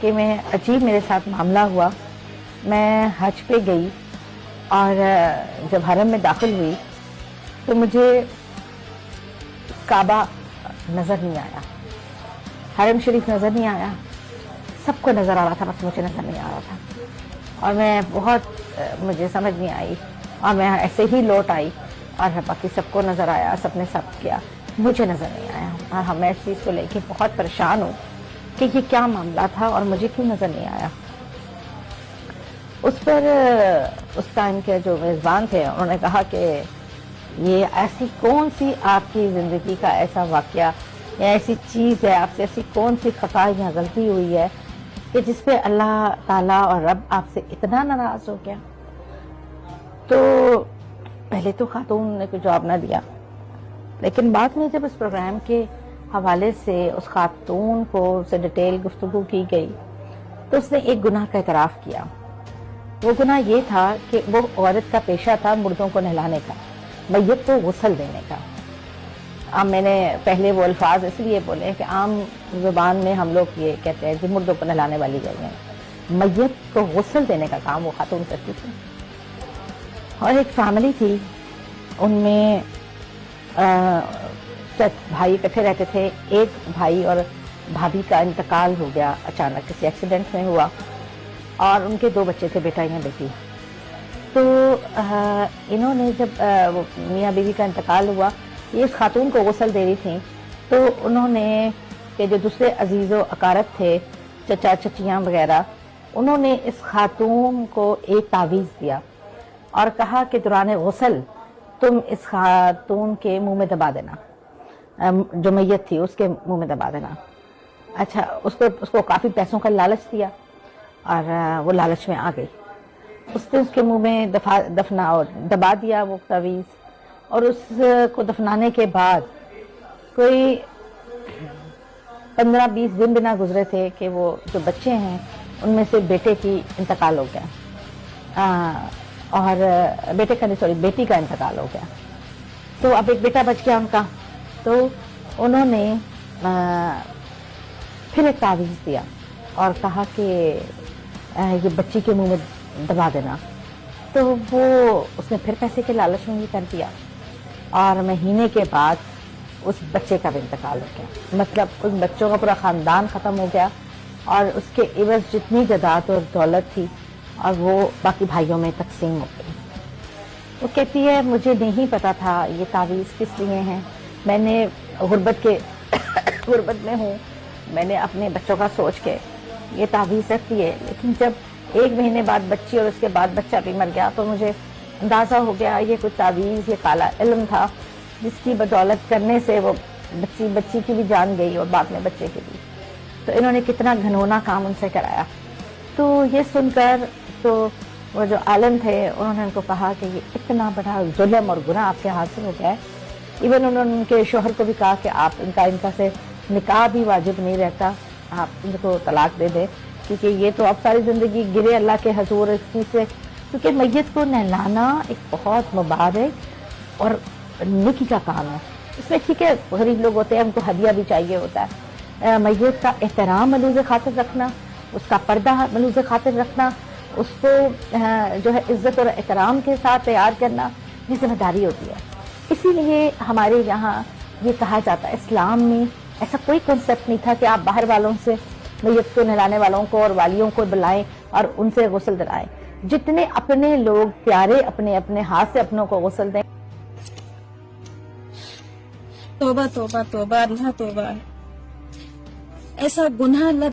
کہ میں عجیب میرے ساتھ معاملہ ہوا. میں حج پہ گئی اور جب حرم میں داخل ہوئی تو مجھے کعبہ نظر نہیں آیا، حرم شریف نظر نہیں آیا. سب کو نظر آ رہا تھا، بس مجھے نظر نہیں آ رہا تھا. اور میں مجھے سمجھ نہیں آئی اور میں ایسے ہی لوٹ آئی اور باقی سب کو نظر آیا، سب نے سب کیا، مجھے نظر نہیں آیا. اور میں اس چیز کو لے کے بہت پریشان ہوں کہ یہ کیا معاملہ تھا اور مجھے کیوں نظر نہیں آیا. اس پر اس ٹائم کے جو میزبان تھے انہوں نے کہا کہ یہ ایسی کون سی آپ کی زندگی کا ایسا واقعہ یا ایسی چیز ہے، آپ سے ایسی کون سی خطا یا غلطی ہوئی ہے کہ جس پہ اللہ تعالیٰ اور رب آپ سے اتنا ناراض ہو گیا. تو پہلے تو خاتون نے کوئی جواب نہ دیا، لیکن بعد میں جب اس پروگرام کے حوالے سے اس خاتون کو سے ڈیٹیل گفتگو کی گئی تو اس نے ایک گناہ کا اعتراف کیا. وہ گناہ یہ تھا کہ وہ عورت کا پیشہ تھا مردوں کو نہلانے کا، میت کو غسل دینے کا. اب میں نے پہلے وہ الفاظ اس لیے بولے کہ عام زبان میں ہم لوگ یہ کہتے ہیں کہ مردوں کو نہلانے والی جگہ، میت کو غسل دینے کا کام وہ خاتون کرتی تھی. اور ایک فیملی تھی، ان میں بھائی اکٹھے رہتے تھے. ایک بھائی اور بھابھی کا انتقال ہو گیا اچانک، کسی ایکسیڈنٹ میں ہوا، اور ان کے 2 بچے تھے، بیٹا یا بیٹی. تو انہوں نے جب میاں بیوی کا انتقال ہوا، یہ اس خاتون کو غسل دے رہی تھیں، تو انہوں نے کہ جو دوسرے عزیز و اقارب تھے، چچا چچیاں وغیرہ، انہوں نے اس خاتون کو ایک تعویذ دیا اور کہا کہ دوران غسل تم اس خاتون کے منہ میں دبا دینا، جو میت تھی اس کے منہ میں دبا دینا. اچھا، اس کو کافی پیسوں کا لالچ دیا اور وہ لالچ میں آ گئی. اس نے اس کے منہ میں دبا دیا وہ تعویذ. اور اس کو دفنانے کے بعد کوئی 15-20 دن بھی نہ گزرے تھے کہ وہ جو بچے ہیں ان میں سے بیٹے کی انتقال ہو گیا، اور بیٹی کا انتقال ہو گیا. تو اب ایک بیٹا بچ گیا ان کا. تو انہوں نے پھر ایک تعویذ دیا اور کہا کہ یہ بچی کے منہ میں دبا دینا. تو وہ اس نے پھر پیسے کے لالچ میں یہ کر دیا، اور مہینے کے بعد اس بچے کا بھی انتقال ہو گیا. مطلب ان بچوں کا پورا خاندان ختم ہو گیا، اور اس کے عوض جتنی جائیداد اور دولت تھی اور وہ باقی بھائیوں میں تقسیم ہو گئی. وہ کہتی ہے مجھے نہیں پتا تھا یہ تعویذ کس لیے ہیں. میں نے غربت میں ہوں، میں نے اپنے بچوں کا سوچ کے یہ تعویذ رکھ دی ہے. لیکن جب 1 مہینے بعد بچی اور اس کے بعد بچہ بھی مر گیا تو مجھے اندازہ ہو گیا یہ کوئی تعویذ، یہ کالا علم تھا جس کی بدولت کرنے سے وہ بچی کی بھی جان گئی اور بعد میں بچے کی بھی. تو انہوں نے کتنا گھنونا کام ان سے کرایا. تو یہ سن کر تو وہ جو عالم تھے انہوں نے ان کو کہا کہ یہ اتنا بڑا ظلم اور گناہ آپ کے ہاتھ سے ہو گیا ہے. ایون انہوں نے ان کے شوہر کو بھی کہا کہ آپ ان کا سے نکاح بھی واجب نہیں رہتا، آپ ان کو طلاق دے دیں، کیونکہ یہ تو اب ساری زندگی گرے اللہ کے حضور اس چیز سے. کیونکہ میت کو نہلانا ایک بہت مبارک اور نیکی کا کام ہے. اس میں ٹھیک ہے غریب لوگ ہوتے ہیں، ان کو ہدیہ بھی چاہیے ہوتا ہے. میت کا احترام ملوز خاطر رکھنا، اس کا پردہ ملوز خاطر رکھنا، اس کو جو ہے عزت اور احترام کے ساتھ تیار کرنا، یہ ذمہ داری ہوتی ہے. اسی لیے ہمارے یہاں یہ کہا جاتا ہے، اسلام میں ایسا کوئی کنسپٹ نہیں تھا کہ آپ باہر والوں سے میت کو نہلانے والوں کو اور والیوں کو بلائیں اور ان سے غسل دلائیں. جتنے اپنے لوگ پیارے اپنے ہاتھ سے اپنوں کو غسل دیں. توبہ توبہ توبہ، اللہ توبہ. ایسا گناہ اللہ